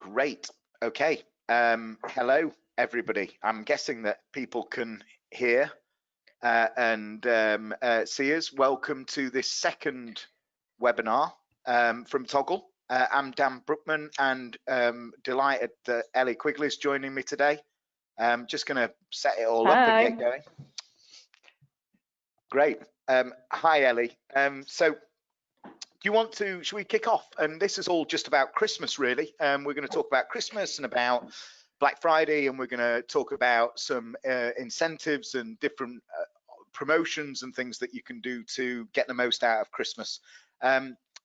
Great. Okay. Hello, everybody. I'm guessing that people can hear and see us. Welcome to this second webinar from Toggle. I'm Dan Brookman and delighted that Ellie Quigley is joining me today. Just going to set it all up and get going. Great. Hi, Ellie. Should we kick off? And this is all just about Christmas, really. We're going to talk about Christmas and about Black Friday, and we're going to talk about some incentives and different promotions and things that you can do to get the most out of Christmas.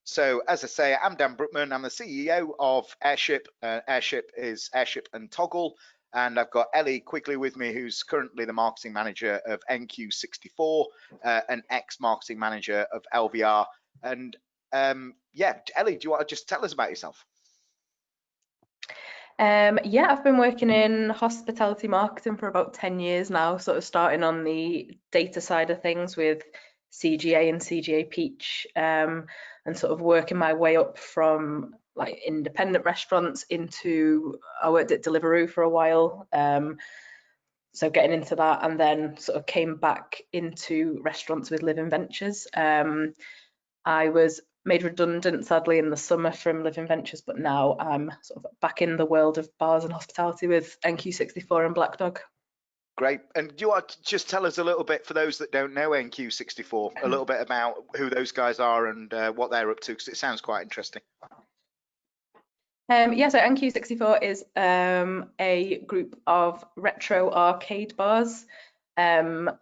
So as I say, I'm Dan Brookman. I'm the CEO of Airship. Airship is Airship and Toggle. And I've got Ellie Quigley with me, who's currently the marketing manager of NQ64, an ex-marketing manager of LVR. And yeah, Ellie, do you want to just tell us about yourself? Yeah, I've been working in hospitality marketing for about 10 years now, sort of starting on the data side of things with CGA and CGA Peach, and sort of working my way up from like independent restaurants into, I worked at Deliveroo for a while, so getting into that, and then sort of came back into restaurants with Living Ventures. I was made redundant, sadly, in the summer from Living Ventures, but now I'm sort of back in the world of bars and hospitality with NQ64 and Black Dog. Great. And do you want to just tell us a little bit, for those that don't know NQ64, a little bit about who those guys are and what they're up to, because it sounds quite interesting. Yeah, so NQ64 is a group of retro arcade bars that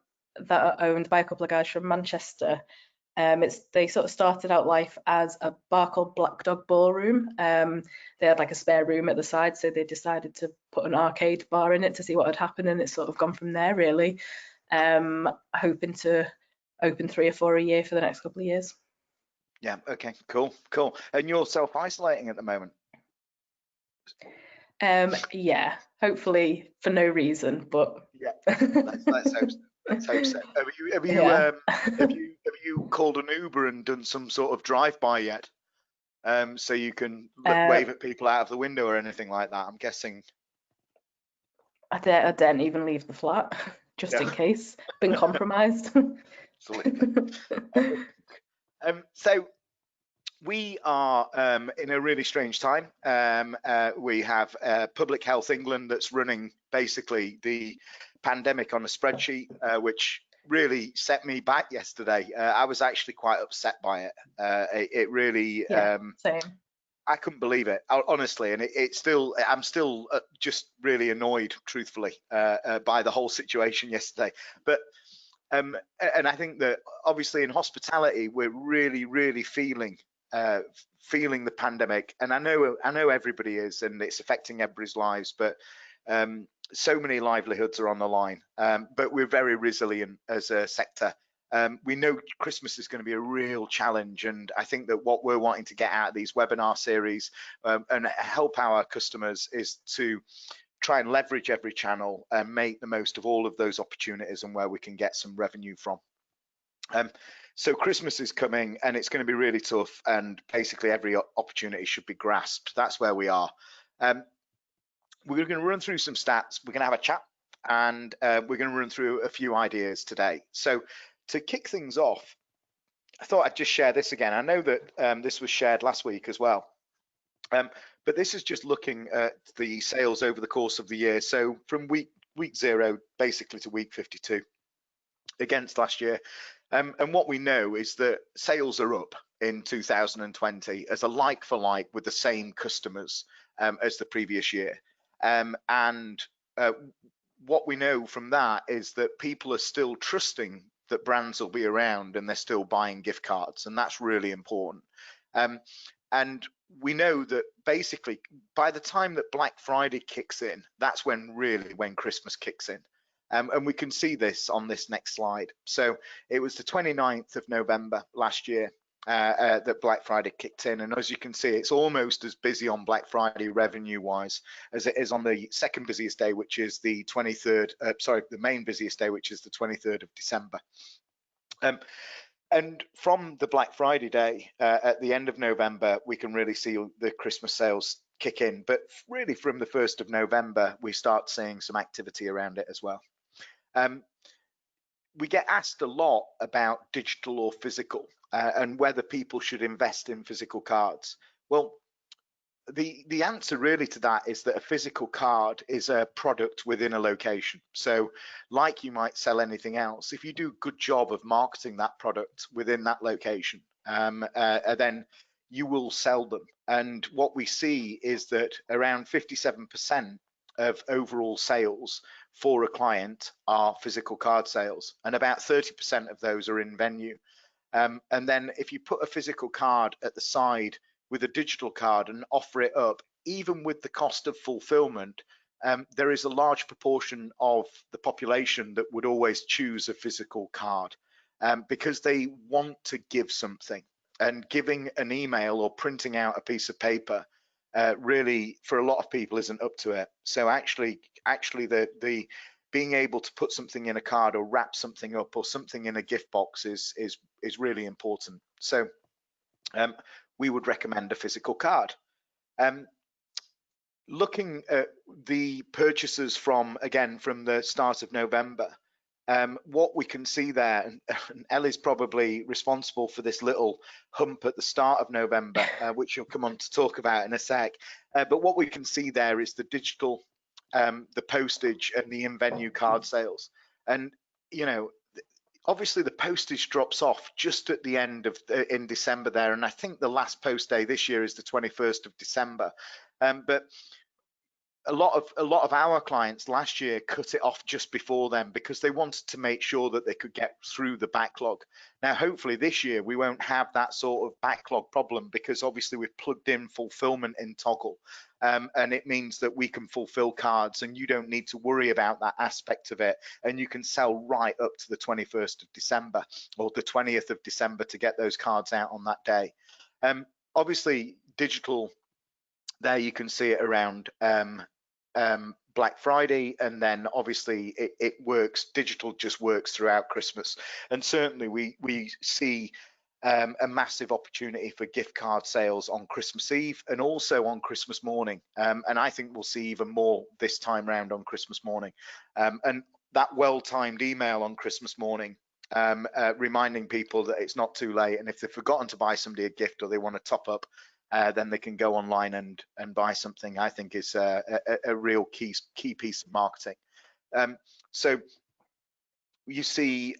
are owned by a couple of guys from Manchester. They sort of started out life as a bar called Black Dog Ballroom. They had like a spare room at the side, so they decided to put an arcade bar in it to see what had happened, and it's sort of gone from there, really. Hoping to open 3 or 4 a year for the next couple of years. Yeah, okay, cool. And you're self-isolating at the moment? Yeah, hopefully for no reason, but yeah, let's hope so. Let's hope so. Have you called an Uber and done some sort of drive-by yet? So you can wave at people out of the window or anything like that? I'm guessing. I daren't even leave the flat, just in case. Been compromised. Absolutely. So we are in a really strange time. We have Public Health England that's running basically the pandemic on a spreadsheet, which really set me back yesterday. I was actually quite upset by it. It really, same. I couldn't believe it, honestly, and I'm still just really annoyed, truthfully, by the whole situation yesterday. But and I think that obviously in hospitality, we're really feeling the pandemic, and I know everybody is, and it's affecting everybody's lives, but so many livelihoods are on the line, but we're very resilient as a sector. We know Christmas is going to be a real challenge, and I think that what we're wanting to get out of these webinar series and help our customers is to try and leverage every channel and make the most of all of those opportunities and where we can get some revenue from. So Christmas is coming, and it's going to be really tough, and basically every opportunity should be grasped. That's where we are. We're going to run through some stats, we're going to have a chat, and we're going to run through a few ideas today. So to kick things off, I thought I'd just share this again. I know that this was shared last week as well, but this is just looking at the sales over the course of the year. So from week 0 basically to week 52 against last year. And what we know is that sales are up in 2020 as a like for like with the same customers as the previous year. And what we know from that is that people are still trusting that brands will be around, and they're still buying gift cards, and that's really important. And we know that basically by the time that Black Friday kicks in, that's when Christmas kicks in. And we can see this on this next slide. So it was the 29th of November last year that Black Friday kicked in, and as you can see, it's almost as busy on Black Friday revenue wise as it is on the second busiest day, which is the 23rd, the main busiest day, which is the 23rd of December. And from the Black Friday day at the end of November, we can really see the Christmas sales kick in. But really from the 1st of November, we start seeing some activity around it as well. We get asked a lot about digital or physical and whether people should invest in physical cards. Well, the answer really to that is that a physical card is a product within a location. So like you might sell anything else, if you do a good job of marketing that product within that location, then you will sell them. And what we see is that around 57% of overall sales for a client are physical card sales, and about 30% of those are in venue. And then if you put a physical card at the side with a digital card and offer it up, even with the cost of fulfillment, there is a large proportion of the population that would always choose a physical card because they want to give something. And giving an email or printing out a piece of paper really, for a lot of people, isn't up to it. So actually the being able to put something in a card or wrap something up or something in a gift box is really important. So we would recommend a physical card. Looking at the purchases from the start of November, what we can see there, and Ellie's probably responsible for this little hump at the start of November, which you'll come on to talk about in a sec. But what we can see there is the digital, the postage, and the in-venue card sales. And you know, obviously the postage drops off just at the end of in December there, and I think the last post day this year is the 21st of December. But a lot of our clients last year cut it off just before then because they wanted to make sure that they could get through the backlog. Now, hopefully this year we won't have that sort of backlog problem because obviously we've plugged in fulfillment in Toggle, and it means that we can fulfill cards and you don't need to worry about that aspect of it, and you can sell right up to the 21st of December or the 20th of December to get those cards out on that day. Obviously digital, there you can see it around Black Friday, and then obviously it works, digital just works throughout Christmas. And certainly we see a massive opportunity for gift card sales on Christmas Eve and also on Christmas morning, and I think we'll see even more this time round on Christmas morning, and that well-timed email on Christmas morning reminding people that it's not too late, and if they've forgotten to buy somebody a gift or they want to top up, then they can go online and buy something, I think is a real key piece of marketing. So you see,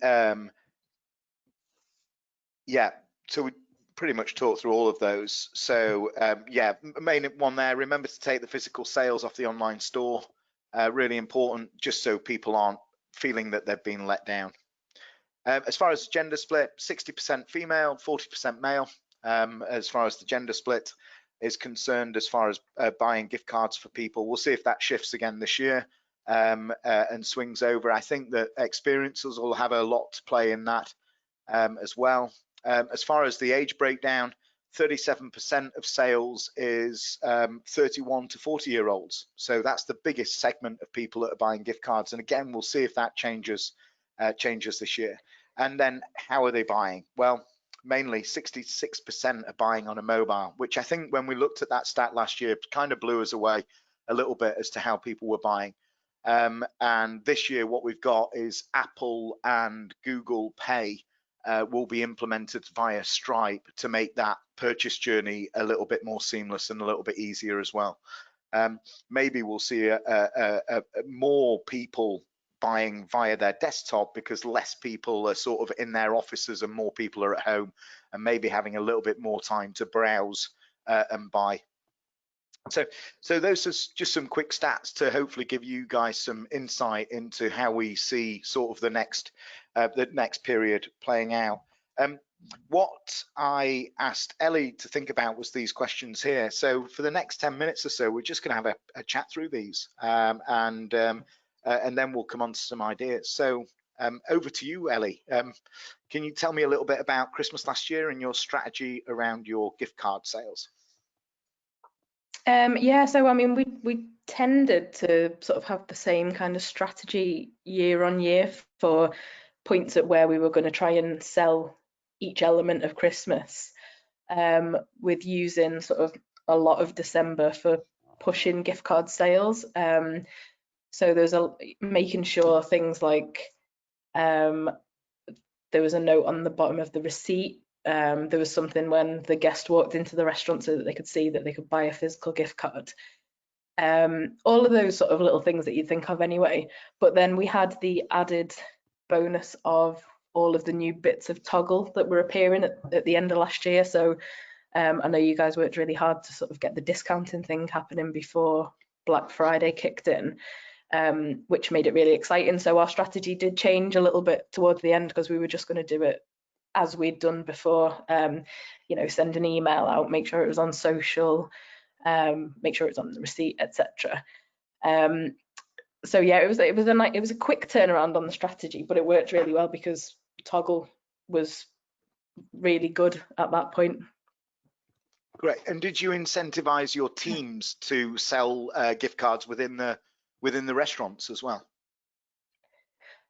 yeah, so we pretty much talked through all of those. So yeah, main one there, remember to take the physical sales off the online store. Really important, just so people aren't feeling that they've been let down. As far as gender split, 60% female, 40% male. As far as the gender split is concerned, as far as buying gift cards for people, we'll see if that shifts again this year and swings over. I think that experiences will have a lot to play in that as well. As far as the age breakdown, 37% of sales is 31 to 40-year-olds. So that's the biggest segment of people that are buying gift cards. And again, we'll see if that changes this year. And then how are they buying? Well, mainly 66% are buying on a mobile, which I think when we looked at that stat last year, kind of blew us away a little bit as to how people were buying. And this year, what we've got is Apple and Google Pay will be implemented via Stripe to make that purchase journey a little bit more seamless and a little bit easier as well. Maybe we'll see more people buying via their desktop because less people are sort of in their offices and more people are at home and maybe having a little bit more time to browse and buy. So those are just some quick stats to hopefully give you guys some insight into how we see sort of the next period playing out. What I asked Ellie to think about was these questions here. So for the next 10 minutes or so, we're just going to have a chat through these, and then we'll come on to some ideas. So over to you, Ellie. Can you tell me a little bit about Christmas last year and your strategy around your gift card sales? Yeah, so I mean, we tended to sort of have the same kind of strategy year on year for points at where we were going to try and sell each element of Christmas, with using sort of a lot of December for pushing gift card sales. So there's making sure things like there was a note on the bottom of the receipt. There was something when the guest walked into the restaurant so that they could see that they could buy a physical gift card. All of those sort of little things that you'd think of anyway. But then we had the added bonus of all of the new bits of toggle that were appearing at the end of last year. So I know you guys worked really hard to sort of get the discounting thing happening before Black Friday kicked in, which made it really exciting. So our strategy did change a little bit towards the end, because we were just going to do it as we'd done before. You know, send an email out, make sure it was on social, make sure it's on the receipt, etc. So yeah, it was a quick turnaround on the strategy, but it worked really well because toggle was really good at that point. Great. And did you incentivize your teams to sell gift cards within the restaurants as well?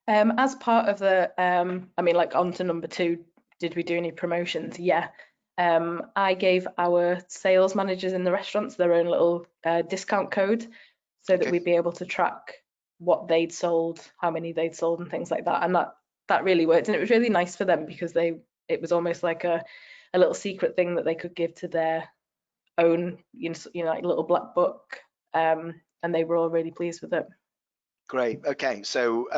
As part of the, I mean, like on to number 2, did we do any promotions? Yeah. I gave our sales managers in the restaurants their own little discount code, so that we'd be able to track what they'd sold, how many they'd sold, and things like that. And that really worked, and it was really nice for them because it was almost like a little secret thing that they could give to their own, you know, like little black book, and they were all really pleased with it. Great. Okay. So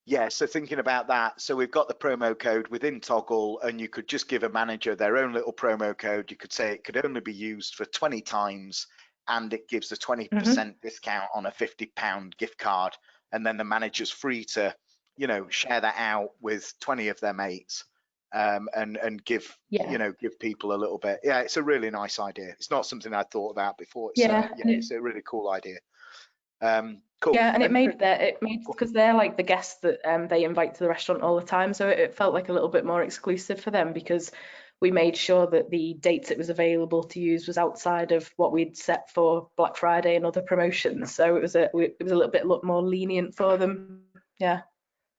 yeah, so thinking about that, so we've got the promo code within Toggle, and you could just give a manager their own little promo code. You could say it could only be used for 20 times, and it gives a 20% discount on a £50 gift card. And then the manager's free to, you know, share that out with 20 of their mates, and give, you know, give people a little bit. Yeah, it's a really nice idea. It's not something I'd thought about before. It's, it's a really cool idea. Cool. Yeah, and it made because they're like the guests that they invite to the restaurant all the time, so it felt like a little bit more exclusive for them, because we made sure that the dates it was available to use was outside of what we'd set for Black Friday and other promotions. So it was a little bit more lenient for them. Yeah.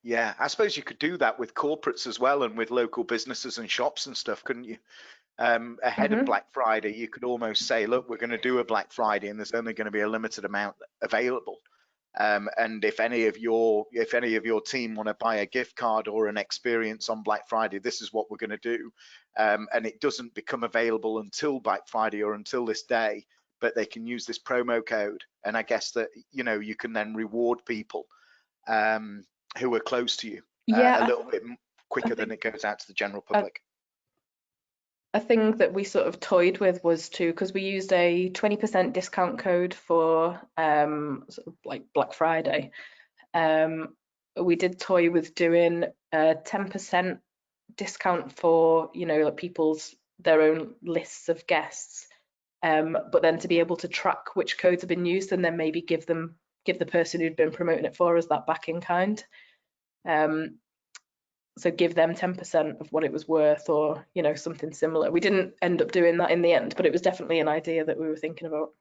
Yeah, I suppose you could do that with corporates as well, and with local businesses and shops and stuff, couldn't you? Ahead of Black Friday, you could almost say, look, we're going to do a Black Friday, and there's only going to be a limited amount available. And if any of your team want to buy a gift card or an experience on Black Friday, this is what we're going to do. And it doesn't become available until Black Friday or until this day, but they can use this promo code. And I guess that, you know, you can then reward people who are close to you a little bit quicker than it goes out to the general public. A thing that we sort of toyed with was because we used a 20% discount code for sort of like Black Friday. We did toy with doing a 10% discount for, you know, like their own lists of guests, but then to be able to track which codes have been used, and then maybe give the person who'd been promoting it for us that back in kind. So give them 10% of what it was worth, or, you know, something similar. We didn't end up doing that in the end, but it was definitely an idea that we were thinking about.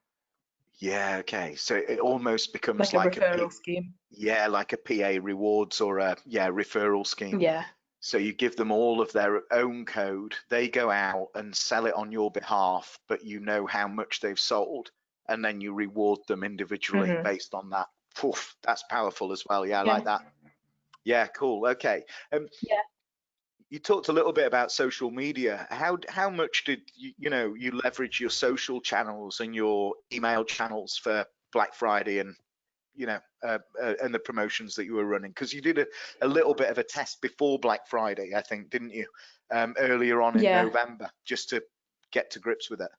Yeah, okay. So it almost becomes like a referral scheme. Yeah, like a PA rewards or a referral scheme. Yeah. So you give them all of their own code, they go out and sell it on your behalf, but you know how much they've sold, and then you reward them individually based on that. Oof, that's powerful as well. Yeah, I like that. Yeah, cool. Okay. Yeah. You talked a little bit about social media. How much did you leverage your social channels and your email channels for Black Friday and and the promotions that you were running? Because you did a little bit of a test before Black Friday, I think, didn't you? Earlier on in November, just to get to grips with it.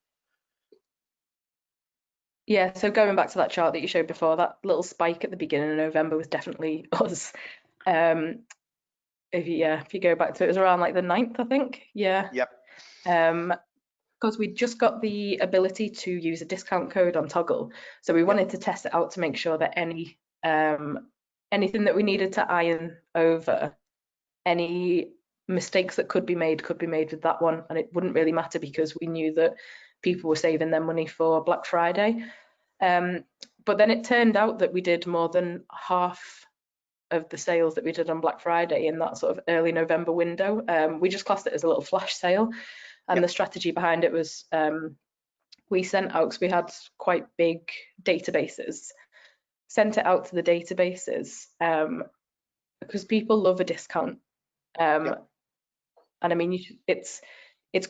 Yeah, so going back to that chart that you showed before, that little spike at the beginning of November was definitely us. If you go back to it was around like the 9th, I think. Yeah. Yep. Because we just got the ability to use a discount code on Toggle, so we wanted to test it out to make sure that anything that we needed to iron over, any mistakes that could be made with that one, and it wouldn't really matter because we knew that people were saving their money for Black Friday. But then it turned out that we did more than half of the sales that we did on Black Friday in that sort of early November window. We just classed it as a little flash sale, and the strategy behind it was we sent out, because we had quite big databases, sent it out to the databases, because people love a discount. Yep. And I mean, it's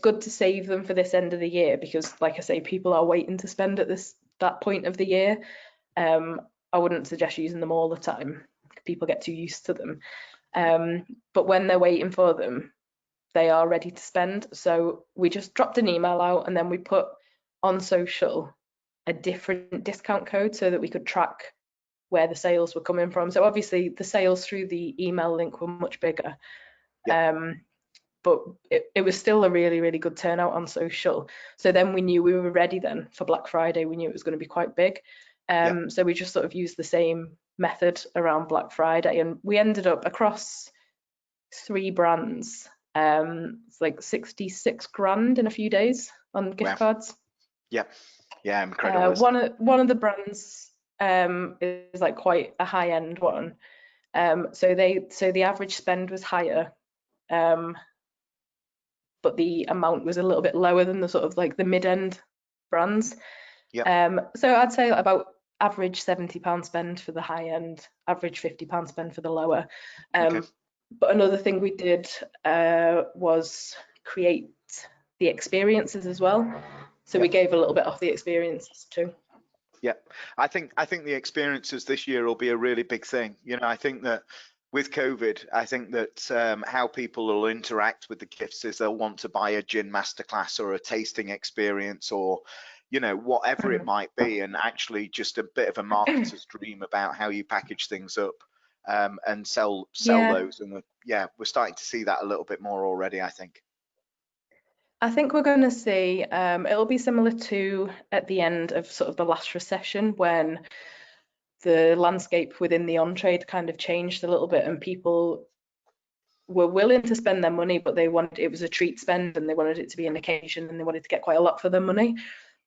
good to save them for this end of the year, because, like I say, people are waiting to spend at that point of the year. I wouldn't suggest using them all the time. People get too used to them. But when they're waiting for them, they are ready to spend. So we just dropped an email out, and then we put on social a different discount code so that we could track where the sales were coming from. So obviously the sales through the email link were much bigger. Yep. But it was still a really, really good turnout on social. So then we knew we were ready then for Black Friday. We knew it was going to be quite big. Yep. So we just sort of used the same method around Black Friday, and we ended up across 3 brands. It's like 66 grand in a few days on gift Wow. cards. Yep. Yeah, incredible. One of the brands is like quite a high end one. So the average spend was higher, but the amount was a little bit lower than the sort of like the mid-end brands. Yep. So I'd say about average £70 spend for the high end, average £50 spend for the lower. Okay. But another thing we did was create the experiences as well. So we Yep. gave a little bit off the experiences too. Yeah, I think the experiences this year will be a really big thing. You know, I think that with COVID, I think that how people will interact with the gifts is they'll want to buy a gin masterclass or a tasting experience, or you know, whatever it might be, and actually just a bit of a marketer's dream about how you package things up and sell Yeah, those. And we're starting to see that a little bit more already, I think. I think we're going to see it'll be similar to at the end of sort of the last recession, when the landscape within the on-trade kind of changed a little bit, and people were willing to spend their money, but it was a treat spend, and they wanted it to be an occasion, and they wanted to get quite a lot for their money.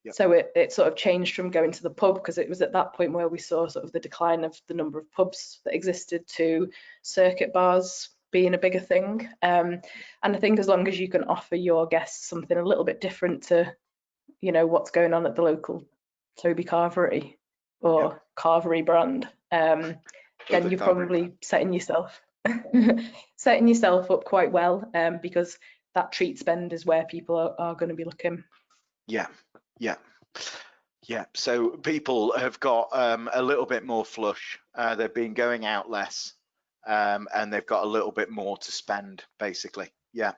Yep. So it sort of changed from going to the pub, because it was at that point where we saw sort of the decline of the number of pubs that existed, to circuit bars being a bigger thing. And I think as long as you can offer your guests something a little bit different to, you know, what's going on at the local Toby Carvery Yep. or Carvery brand, then Lovely you're Carvery probably setting yourself up quite well, because that treat spend is where people are going to be looking. Yeah, yeah, yeah. So people have got a little bit more flush. They've been going out less, and they've got a little bit more to spend, basically. Yeah.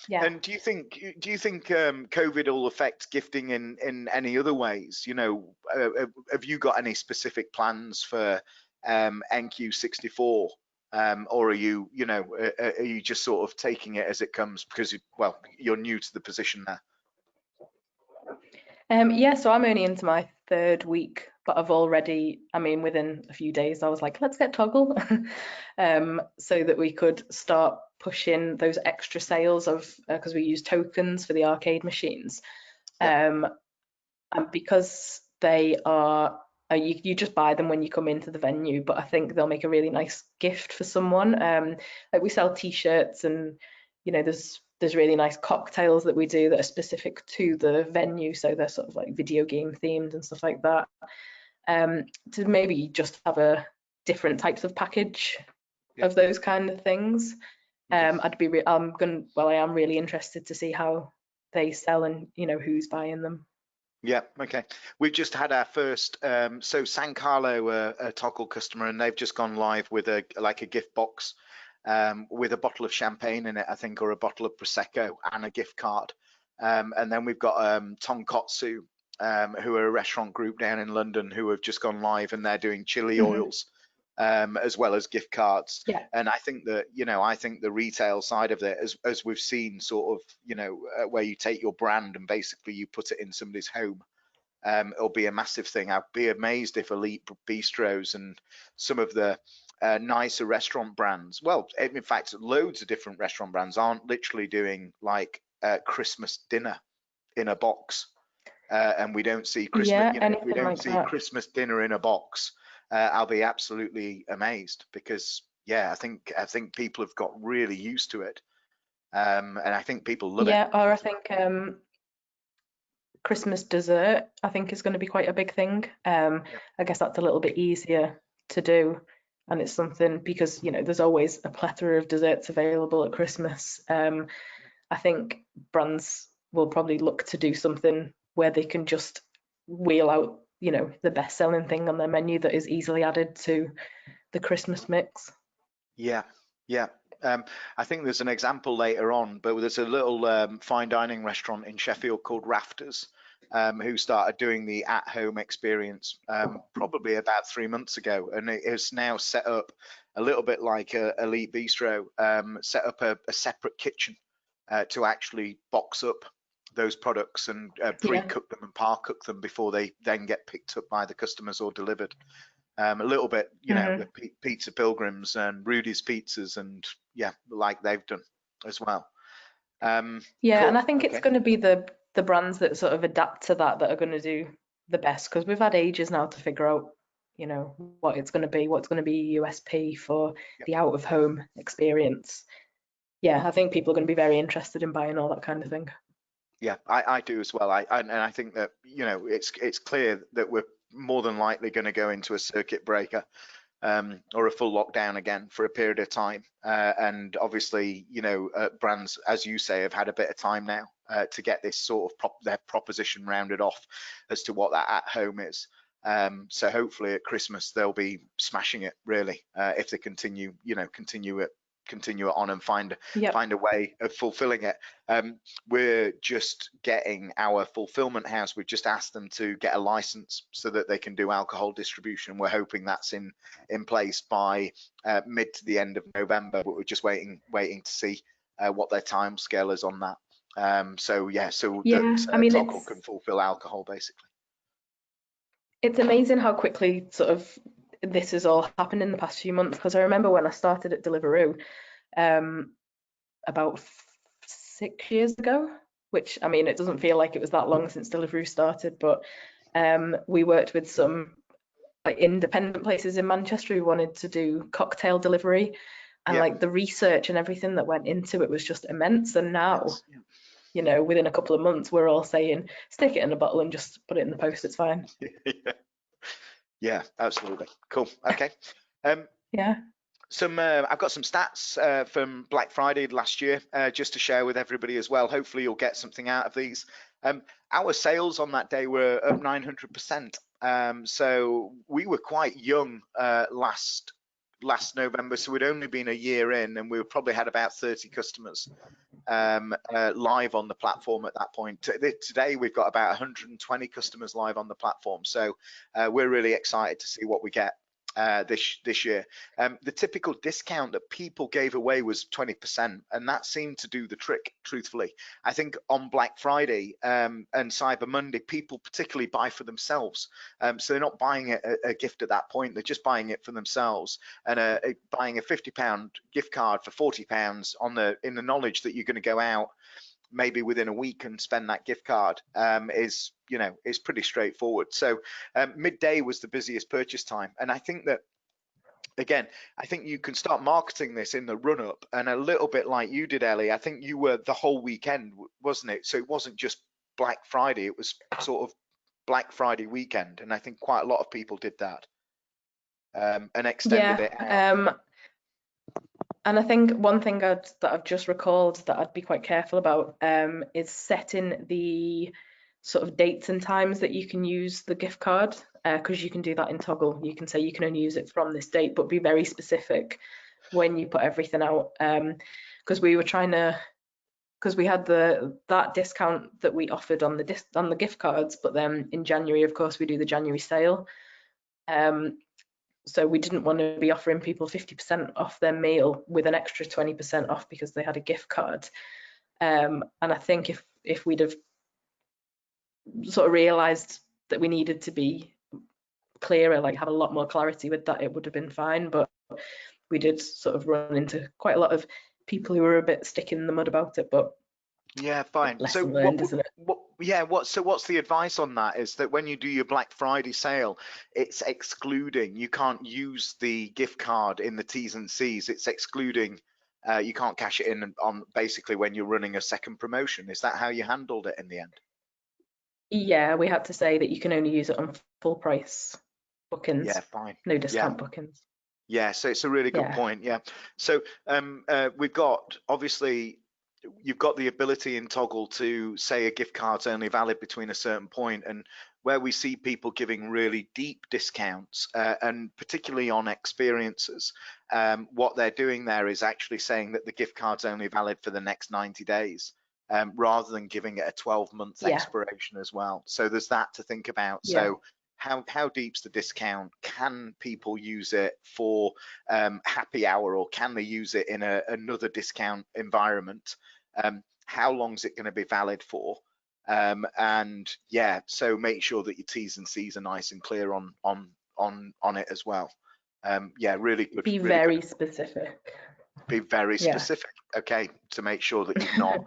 Yeah. And do you think COVID will affect gifting in any other ways? You know, have you got any specific plans for NQ64? Or are you, are you just sort of taking it as it comes because you're new to the position now? Yeah, so I'm only into my 3rd week, but I've already, I mean, within a few days, I was like, let's get Toggle, so that we could start pushing those extra sales of, because we use tokens for the arcade machines. Yep. And because they are, you just buy them when you come into the venue, but I think they'll make a really nice gift for someone. Like we sell t-shirts, and you know, there's really nice cocktails that we do that are specific to the venue, so they're sort of like video game themed and stuff like that. To maybe just have a different types of package Yep. of those kind of things. Okay. I am really interested to see how they sell, and you know, who's buying them. Yeah, okay. We've just had our first, so San Carlo, a Toggle customer, and they've just gone live with a gift box with a bottle of champagne in it, I think, or a bottle of Prosecco and a gift card. And then we've got Tonkotsu, who are a restaurant group down in London, who have just gone live, and they're doing chili oils as well as gift cards. Yeah. And I think that, I think the retail side of it, as we've seen sort of, where you take your brand and basically you put it in somebody's home, it'll be a massive thing. I'd be amazed if Elite Bistros and some of the nicer restaurant brands, well, in fact, loads of different restaurant brands aren't literally doing like Christmas dinner in a box. And we don't see Christmas, Yeah, if we anything don't like see that. Christmas dinner in a box, I'll be absolutely amazed, because I think people have got really used to it, and I think people love it. Yeah, or I think Christmas dessert, I think, is going to be quite a big thing. I guess that's a little bit easier to do, and it's something because there's always a plethora of desserts available at Christmas. I think brands will probably look to do something where they can just wheel out, the best-selling thing on their menu that is easily added to the Christmas mix. Yeah, yeah. I think there's an example later on, but there's a little fine dining restaurant in Sheffield called Rafters, who started doing the at-home experience probably about 3 months ago, and it is now set up a little bit like Elite Bistro, set up a separate kitchen to actually box up those products and pre-cook them and par-cook them before they then get picked up by the customers or delivered. A little bit, the Pizza Pilgrims and Rudy's Pizzas, and like they've done as well. And Cool. I think it's going to be the brands that sort of adapt to that are going to do the best, because we've had ages now to figure out, what it's going to be, what's going to be USP for the out of home experience. I think people are going to be very interested in buying all that kind of thing. Yeah, I do as well. And I think that it's clear that we're more than likely going to go into a circuit breaker or a full lockdown again for a period of time. And obviously, brands, as you say, have had a bit of time now to get this sort of their proposition rounded off as to what that at home is. So hopefully at Christmas they'll be smashing it really if they continue it on and find a way of fulfilling it. We're just getting our fulfillment house. We've just asked them to get a license so that they can do alcohol distribution. We're hoping that's in place by mid to the end of November, but we're just waiting to see what their time scale is on that. That Toggle can fulfill alcohol basically. It's amazing how quickly sort of this has all happened in the past few months, because I remember when I started at Deliveroo about 6 years ago, which, I mean, it doesn't feel like it was that long since Deliveroo started, but we worked with some like independent places in Manchester who wanted to do cocktail delivery, and like the research and everything that went into it was just immense. And now, within a couple of months, we're all saying, stick it in a bottle and just put it in the post, it's fine. Yeah, absolutely. Cool. Okay. I've got some stats from Black Friday last year just to share with everybody as well. Hopefully you'll get something out of these. Our sales on that day were up 900%. So we were quite young last November, so we'd only been a year in, and we probably had about 30 customers live on the platform at that point. Today we've got about 120 customers live on the platform, so we're really excited to see what we get this year. The typical discount that people gave away was 20%, and that seemed to do the trick, truthfully. I think on Black Friday and Cyber Monday, people particularly buy for themselves. So they're not buying a gift at that point, they're just buying it for themselves, and buying a £50 gift card for £40 in the knowledge that you're going to go out maybe within a week and spend that gift card is pretty straightforward. So midday was the busiest purchase time, and I think that, again, I think you can start marketing this in the run up, and a little bit like you did, Ellie. I think you were the whole weekend, wasn't it? So it wasn't just Black Friday, it was sort of Black Friday weekend, and I think quite a lot of people did that and extended it out. And I think one thing that I've just recalled that I'd be quite careful about is setting the sort of dates and times that you can use the gift card, because you can do that in Toggle. You can say you can only use it from this date, but be very specific when you put everything out. Because we were trying to, because we had that discount that we offered on the gift cards, but then in January, of course, we do the January sale. So we didn't want to be offering people 50% off their meal with an extra 20% off because they had a gift card. And I think if we'd have sort of realised that we needed to be clearer, like have a lot more clarity with that, it would have been fine. But we did sort of run into quite a lot of people who were a bit sticking in the mud about it. But yeah, fine. So learned, isn't it? What's the advice on that? Is that when you do your Black Friday sale, it's excluding, you can't use the gift card in the T's and C's. It's excluding, you can't cash it in on basically when you're running a second promotion. Is that how you handled it in the end? Yeah, we had to say that you can only use it on full price bookings, Yeah, fine. no Yeah. discount bookings. Yeah, so it's a really good Yeah, point. Yeah. So we've got, obviously, you've got the ability in Toggle to say a gift card's only valid between a certain point, and where we see people giving really deep discounts, and particularly on experiences, what they're doing there is actually saying that the gift card's only valid for the next 90 days. Rather than giving it a 12-month yeah, expiration as well. So there's that to think about. yeah. So how deep's the discount? Can people use it for happy hour, or can they use it in another discount environment? How long is it going to be valid for? And yeah, so make sure that your T's and C's are nice and clear on it as well. Yeah, really good, Be really good. very specific. Be very Yeah, specific, okay, to make sure that you're not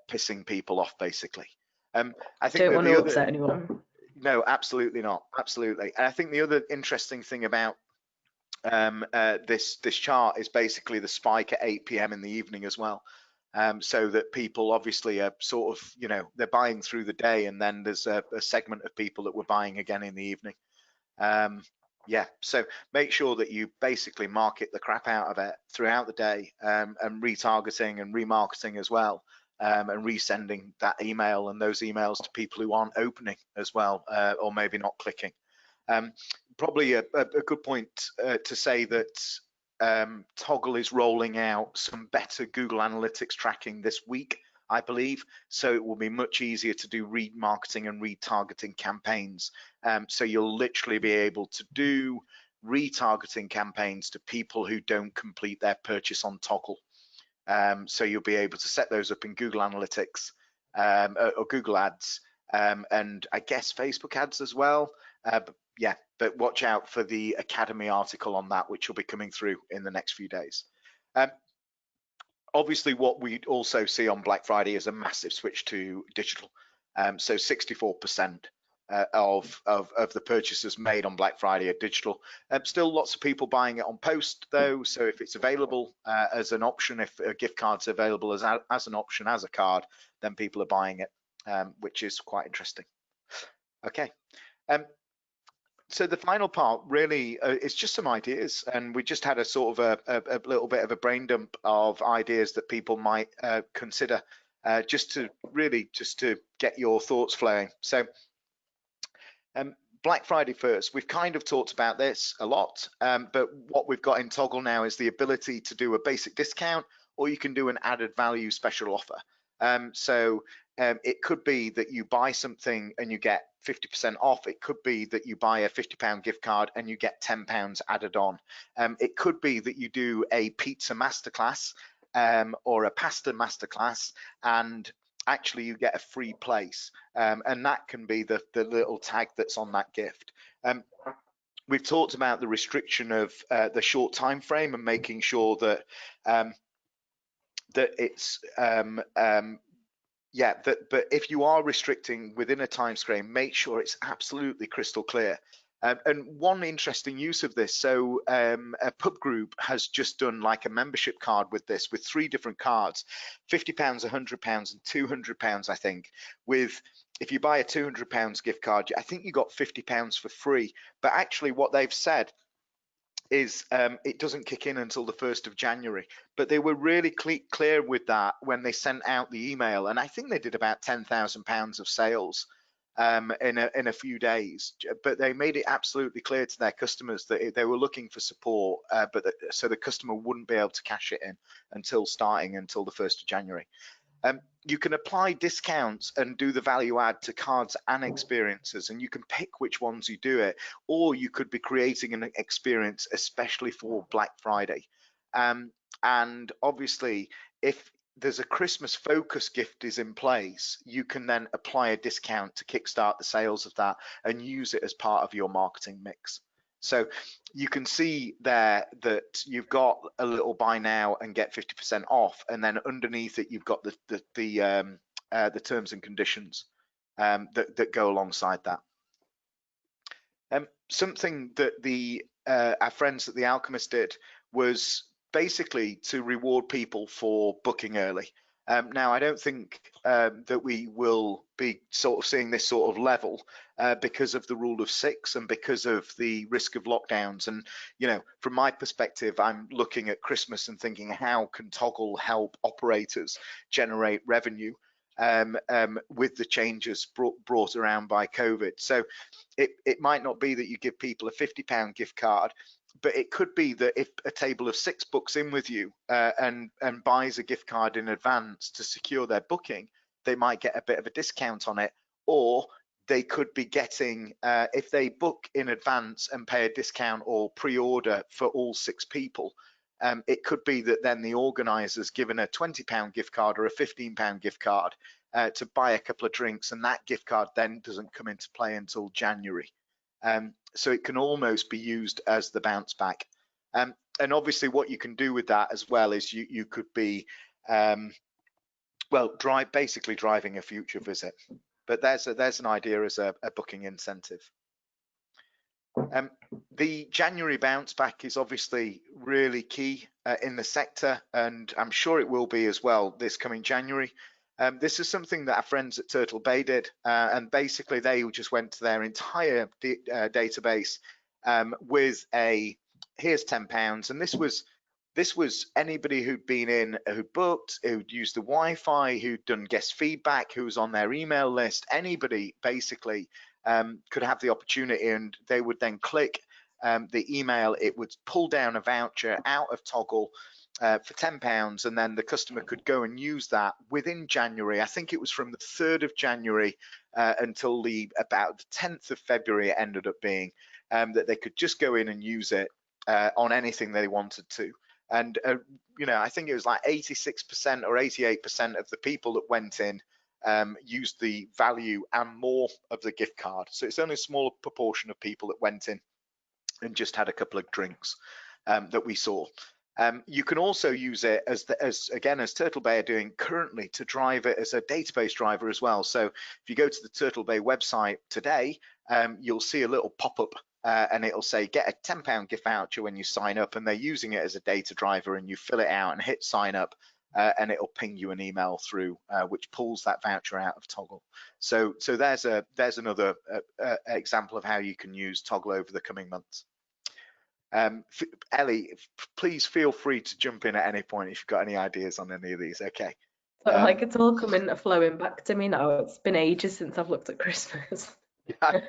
pissing people off, basically. I think don't that want the to other, upset anyone. no, absolutely not, absolutely. And I think the other interesting thing about this chart is basically the spike at 8 p.m. in the evening as well. So that people obviously are sort of, they're buying through the day, and then there's a segment of people that were buying again in the evening. Yeah, so make sure that you basically market the crap out of it throughout the day, and retargeting and remarketing as well, and resending that email and those emails to people who aren't opening as well, or maybe not clicking. Probably a good point to say that Toggle is rolling out some better Google Analytics tracking this week, I believe, so it will be much easier to do remarketing and retargeting campaigns. So you'll literally be able to do retargeting campaigns to people who don't complete their purchase on Toggle. So you'll be able to set those up in Google Analytics, or Google Ads, and I guess Facebook ads as well. But yeah, but watch out for the Academy article on that, which will be coming through in the next few days. Obviously, what we also see on Black Friday is a massive switch to digital. So 64% of the purchases made on Black Friday are digital. Still lots of people buying it on post though, so if it's available as an option, if a gift card's available as an option, as a card, then people are buying it, which is quite interesting. Okay. So the final part really is just some ideas, and we just had a sort of a little bit of a brain dump of ideas that people might consider, just to get your thoughts flowing. So Black Friday first, we've kind of talked about this a lot, but what we've got in Toggle now is the ability to do a basic discount, or you can do an added value special offer. It could be that you buy something and you get 50% off. It could be that you buy a £50 gift card and you get £10 added on. It could be that you do a pizza masterclass, or a pasta masterclass, and actually you get a free place, and that can be the little tag that's on that gift. We've talked about the restriction of the short time frame, and making sure that it's but if you are restricting within a time frame, make sure it's absolutely crystal clear. And one interesting use of this, so a pub group has just done like a membership card with this, with 3 different cards, £50, £100 and £200, I think. With, if you buy a £200 gift card, I think you got £50 for free. But actually what they've said is it doesn't kick in until the 1st of January. But they were really clear with that when they sent out the email, and I think they did about £10,000 of sales in a few days. But they made it absolutely clear to their customers that they were looking for support, so the customer wouldn't be able to cash it in until the 1st of January. You can apply discounts and do the value add to cards and experiences, and you can pick which ones you do it, or you could be creating an experience especially for Black Friday. And obviously, if there's a Christmas focus gift is in place, you can then apply a discount to kickstart the sales of that and use it as part of your marketing mix. So you can see there that you've got a little buy now and get 50% off, and then underneath it you've got the terms and conditions that go alongside that. Something that our friends at The Alchemist did was basically to reward people for booking early. Now, I don't think that we will be sort of seeing this sort of level because of the rule of 6 and because of the risk of lockdowns. And, you know, from my perspective, I'm looking at Christmas and thinking, how can Toggle help operators generate revenue with the changes brought around by COVID? So it might not be that you give people a £50 gift card, but it could be that if a table of 6 books in with you and buys a gift card in advance to secure their booking, they might get a bit of a discount on it. Or they could be getting, if they book in advance and pay a discount or pre-order for all 6 people, it could be that then the organizer's given a £20 gift card or a £15 gift card to buy a couple of drinks, and that gift card then doesn't come into play until January. So it can almost be used as the bounce back. And obviously what you can do with that as well is you could be, well, basically driving a future visit. But there's an idea as a booking incentive. The January bounce back is obviously really key in the sector, and I'm sure it will be as well this coming January. This is something that our friends at Turtle Bay did, and basically they just went to their entire database with a here's £10, and this was anybody who'd been in, who booked, who'd used the Wi-Fi, who'd done guest feedback, who was on their email list. Anybody basically could have the opportunity, and they would then click the email. It would pull down a voucher out of Toggle for £10, and then the customer could go and use that within January. I think it was from the 3rd of January until about the 10th of February it ended up being, that they could just go in and use it on anything they wanted to. And you know, I think it was like 86% or 88% of the people that went in used the value and more of the gift card. So it's only a small proportion of people that went in and just had a couple of drinks that we saw. You can also use it as Turtle Bay are doing currently, to drive it as a database driver as well. So if you go to the Turtle Bay website today, you'll see a little pop-up and it'll say get a £10 gift voucher when you sign up, and they're using it as a data driver, and you fill it out and hit sign up and it'll ping you an email through which pulls that voucher out of Toggle. So there's another example of how you can use Toggle over the coming months. Ellie, please feel free to jump in at any point if you've got any ideas on any of these. Okay. Like it's all coming flowing back to me now. It's been ages since I've looked at Christmas. Yeah,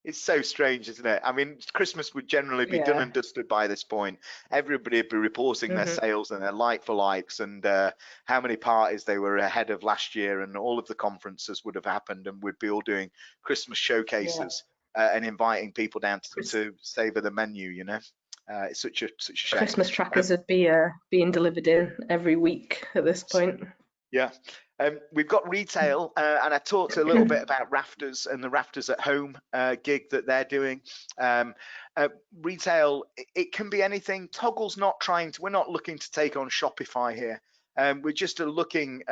it's so strange, isn't it? I mean, Christmas would generally be done and dusted by this point. Everybody would be reporting their sales and their like-for-likes and how many parties they were ahead of last year, and all of the conferences would have happened, and we'd be all doing Christmas showcases and inviting people down to savor the menu, you know. It's such a shame. Christmas trackers would be being delivered in every week at this point. Yeah. We've got retail, and I talked a little bit about Rafters and the Rafters at Home gig that they're doing. Retail, it can be anything. Toggle's not we're not looking to take on Shopify here. We're just looking,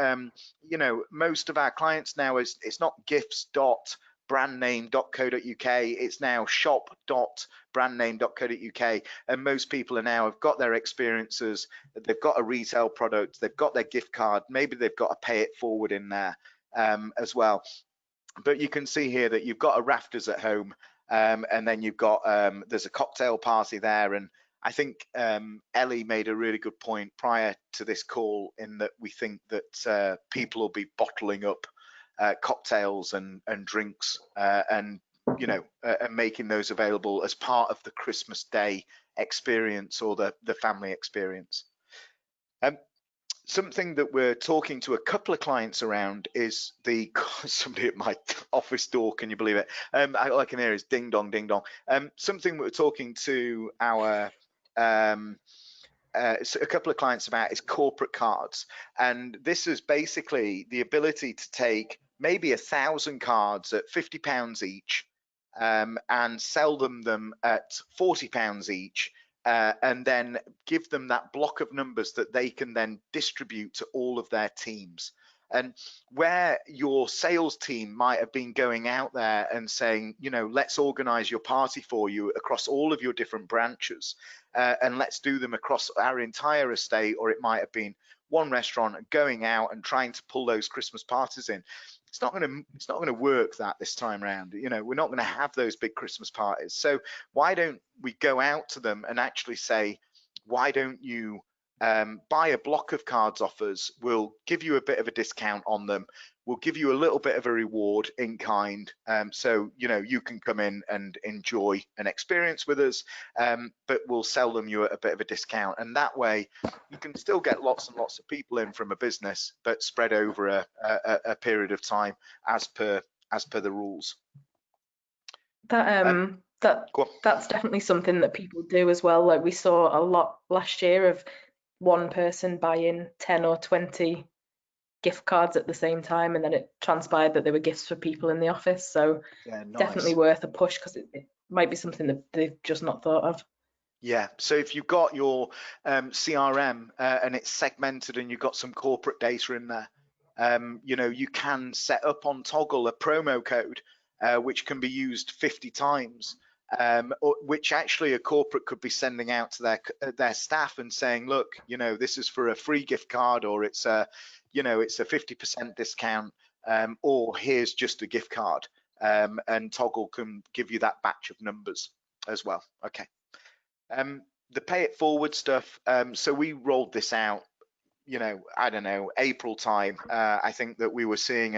you know, most of our clients now it's not gifts.brandname.co.uk, it's now shop.brandname.co.uk, and most people have got their experiences, they've got a retail product, they've got their gift card, maybe they've got a pay it forward in there as well. But you can see here that you've got a Rafters at Home, and then you've got there's a cocktail party there, and I think Ellie made a really good point prior to this call, in that we think that people will be bottling up cocktails and drinks and you know and making those available as part of the Christmas Day experience or the family experience. Something that we're talking to a couple of clients around is somebody at my office door, can you believe it? All I can hear is ding dong, ding dong. Something we're talking to our a couple of clients about is corporate cards, and this is basically the ability to take maybe 1,000 cards at £50 each and sell them at £40 each, and then give them that block of numbers that they can then distribute to all of their teams. And where your sales team might have been going out there and saying, you know, let's organize your party for you across all of your different branches, and let's do them across our entire estate, or it might have been, one restaurant and going out and trying to pull those Christmas parties in. It's not going to work that this time around. You know, we're not going to have those big Christmas parties. So why don't we go out to them and actually say, why don't you buy a block of cards off us? We'll give you a bit of a discount on them. We'll give you a little bit of a reward in kind. So, you know, you can come in and enjoy an experience with us, but we'll sell them you at a bit of a discount. And that way you can still get lots and lots of people in from a business, but spread over a period of time as per the rules. That's definitely something that people do as well. Like we saw a lot last year of one person buying 10 or 20 gift cards at the same time, and then it transpired that they were gifts for people in the office. So yeah, nice. Definitely worth a push, because it might be something that they've just not thought of. Yeah, so if you've got your CRM and it's segmented and you've got some corporate data in there, you know, you can set up on Toggle a promo code which can be used 50 times, which actually a corporate could be sending out to their staff and saying, look, you know, this is for a free gift card, or it's a, you know, it's a 50% discount, or here's just a gift card, and Toggle can give you that batch of numbers as well. Okay. The pay it forward stuff, so we rolled this out, you know, I don't know, April time. I think that we were seeing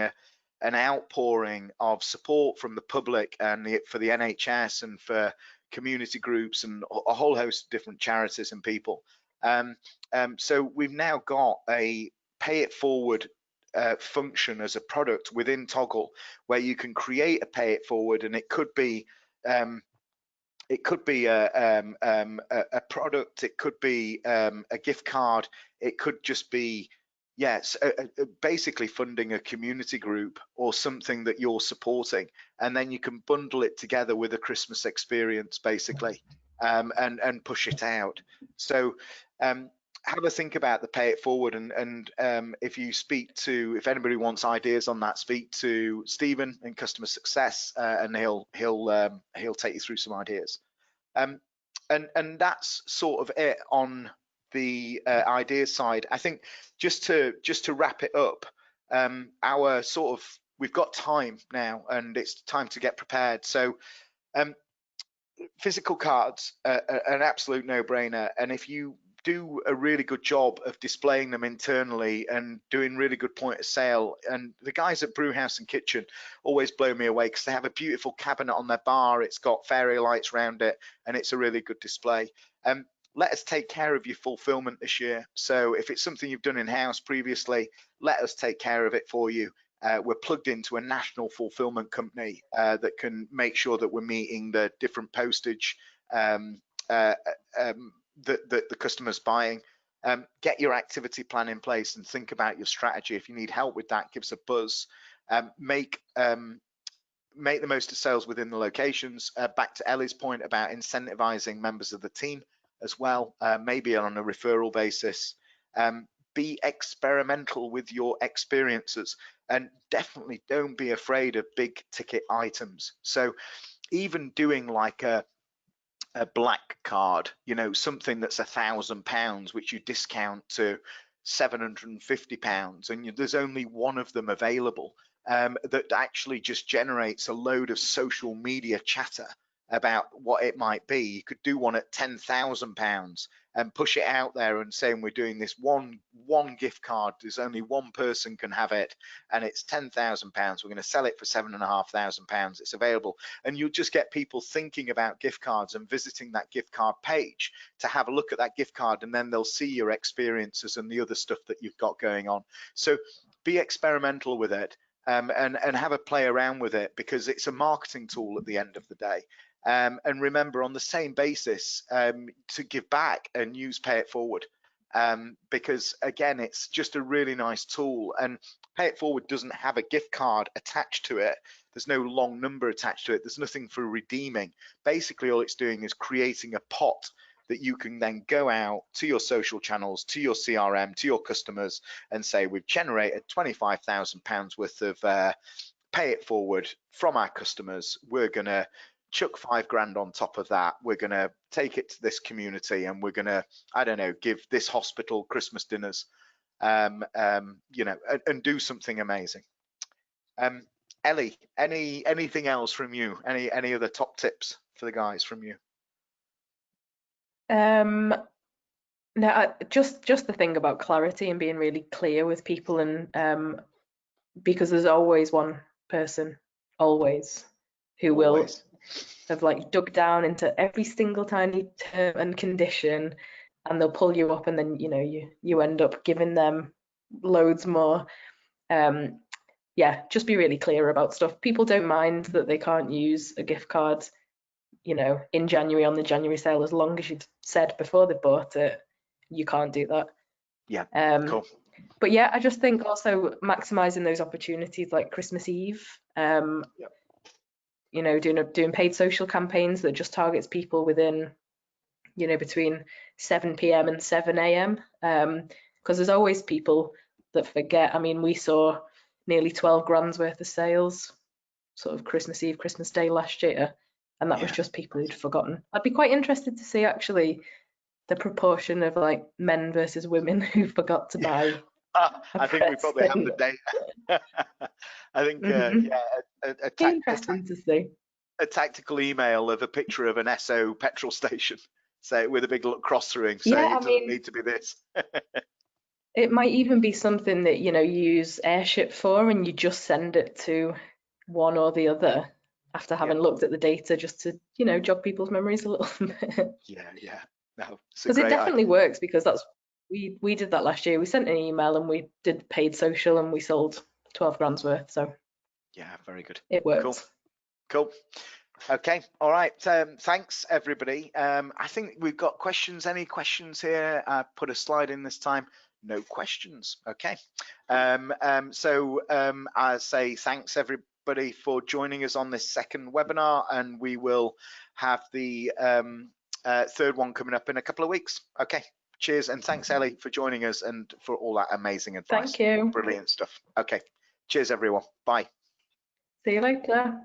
an outpouring of support from the public and for the NHS and for community groups and a whole host of different charities and people. So we've now got a pay it forward function as a product within Toggle, where you can create a pay it forward, and it could be a product, it could be a gift card, it could just be, yes, basically funding a community group or something that you're supporting, and then you can bundle it together with a Christmas experience, basically, and push it out. So have a think about the pay it forward, and if anybody wants ideas on that, speak to Stephen in customer success, and he'll take you through some ideas. And that's sort of it on the ideas side. I think just to wrap it up, we've got time now, and it's time to get prepared. So physical cards are an absolute no-brainer, and if you do a really good job of displaying them internally and doing really good point of sale, and the guys at Brewhouse and Kitchen always blow me away because they have a beautiful cabinet on their bar, it's got fairy lights around it, and it's a really good display. Let us take care of your fulfillment this year. So if it's something you've done in-house previously, let us take care of it for you. We're plugged into a national fulfillment company that can make sure that we're meeting the different postage that the customer's buying. Get your activity plan in place and think about your strategy. If you need help with that, give us a buzz. Make the most of sales within the locations. Back to Ellie's point about incentivizing members of the team as well, maybe on a referral basis. Be experimental with your experiences, and definitely don't be afraid of big ticket items. So even doing like a black card, you know, something that's £1,000, which you discount to £750, and there's only one of them available, that actually just generates a load of social media chatter about what it might be. You could do one at £10,000 and push it out there and saying we're doing this one gift card, there's only one person can have it, and it's £10,000. We're going to sell it for £7,500. It's available, and you'll just get people thinking about gift cards and visiting that gift card page to have a look at that gift card, and then they'll see your experiences and the other stuff that you've got going on. So be experimental with it, and have a play around with it, because it's a marketing tool at the end of the day. And remember, on the same basis, to give back and use pay it forward, because again, it's just a really nice tool, and pay it forward doesn't have a gift card attached to it. There's no long number attached to it. There's nothing for redeeming. Basically, all it's doing is creating a pot that you can then go out to your social channels, to your CRM, to your customers, and say, we've generated £25,000 worth of pay it forward from our customers. We're going to chuck £5,000 on top of that. We're going to take it to this community, and we're going to, I don't know, give this hospital Christmas dinners. you know, and do something amazing. Ellie, anything else from you? Any other top tips for the guys from you? No, just the thing about clarity and being really clear with people, and because there's always one person, always, who will have like dug down into every single tiny term and condition, and they'll pull you up, and then you end up giving them loads more. Yeah, just be really clear about stuff. People don't mind that they can't use a gift card, in January on the January sale, as long as you've said before they bought it, you can't do that. Yeah, cool. But yeah, I just think also maximizing those opportunities like Christmas Eve, doing paid social campaigns that just targets people within, between 7 p.m. and 7 a.m. Because there's always people that forget. I mean, we saw nearly 12 grand's worth of sales sort of Christmas Eve, Christmas Day last year, and that was just people who'd forgotten. I'd be quite interested to see actually the proportion of like men versus women who forgot to buy. I think we probably have the data. I think interesting to see. A tactical email of a picture of an Esso petrol station, say with a big cross through it, saying it doesn't need to be this. It might even be something that you use airship for, and you just send it to one or the other after having looked at the data, just to jog people's memories a little bit. Yeah. No, because it definitely works, because that's we did that last year. We sent an email and we did paid social and we sold 12 grand's worth. So yeah, very good. It works. Cool. Okay. All right. Thanks everybody. I think we've got questions. Any questions here? I put a slide in this time. No questions. Okay. So I say thanks everybody for joining us on this second webinar, and we will have the third one coming up in a couple of weeks. Okay. Cheers, and thanks Ellie for joining us and for all that amazing advice. Thank you. Brilliant stuff. Okay. Cheers everyone. Bye. See you later.